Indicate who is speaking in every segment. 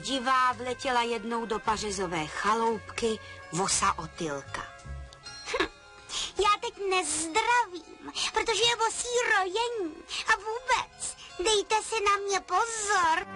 Speaker 1: pravdivá vletěla jednou do pařezové chaloupky vosa Otylka.
Speaker 2: Já teď nezdravím, protože je vosí rojení. A vůbec, dejte si na mě pozor.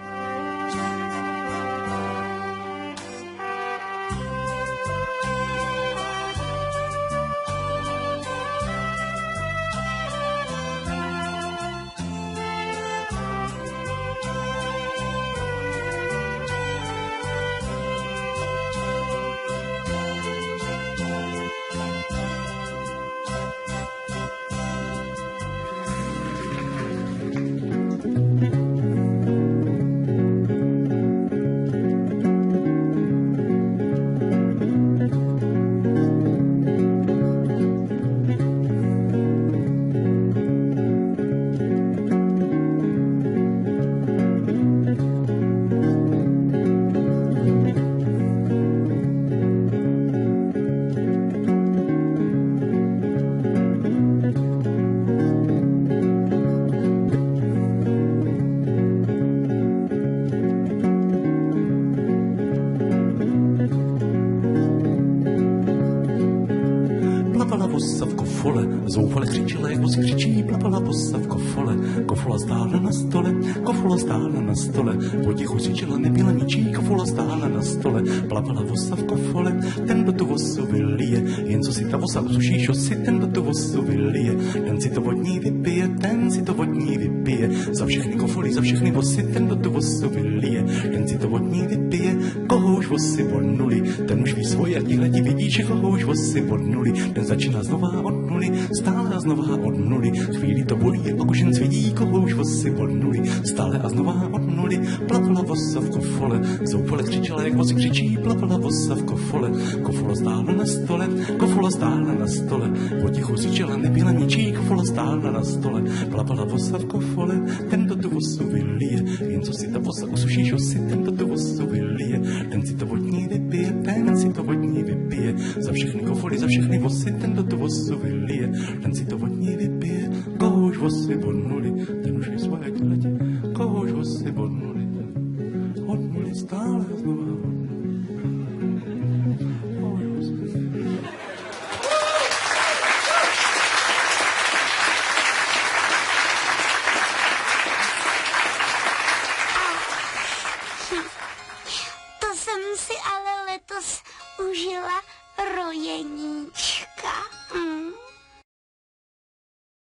Speaker 3: Zoufale křičela, jak vozy křičí, plavala vosa v kofole. Kofola stála na stole, kofola stála na stole. Potichu křičela, nebyla ničí, kofola stála na stole. Plavala vosa v kofole, ten do tu vosu vylije. Jen co si ta vosa usuší šosy, ten do tu vosu vylije. Ten si to vodní vypije, ten si to vodní vypije. Za všechny kofoly, za všechny vosy, ten do tu vosu vylije. Ten si to vodní vypije, koho už vosy vodnuli. Ten už ví svoje a tihleti vidí, že koho už vosy vodnuli. Ten začíná znova od nuly, stále a znova od nuly. Chvíli to bolí, pak už jen svědí, koho už vosy od nuly. Stále a znova od nuly, plavala vosa v kofole. Zoufale křičela, jak vozy křičí, plavala vosa v kofole. Kofola stála na stole, kofola stála na stole. Potichu křičela, nebyla ničí, kofola stála na stole. Plavala vosa v kofole, ten do tu vosu vylije. Jen co si ta vosa usuší šosy, ten do tu vosu vylije. Ten si to vodní vypije, ten si to vodní vypije. Za všechny kofoly, za všechny vosy, ten do tu vosu vylije. Ten si to vodní vypije, koho už vosy vodnuli. Ten už je svoje těletě, koho už vosy vodnuli. Vodnuli stále a znova vodnuli.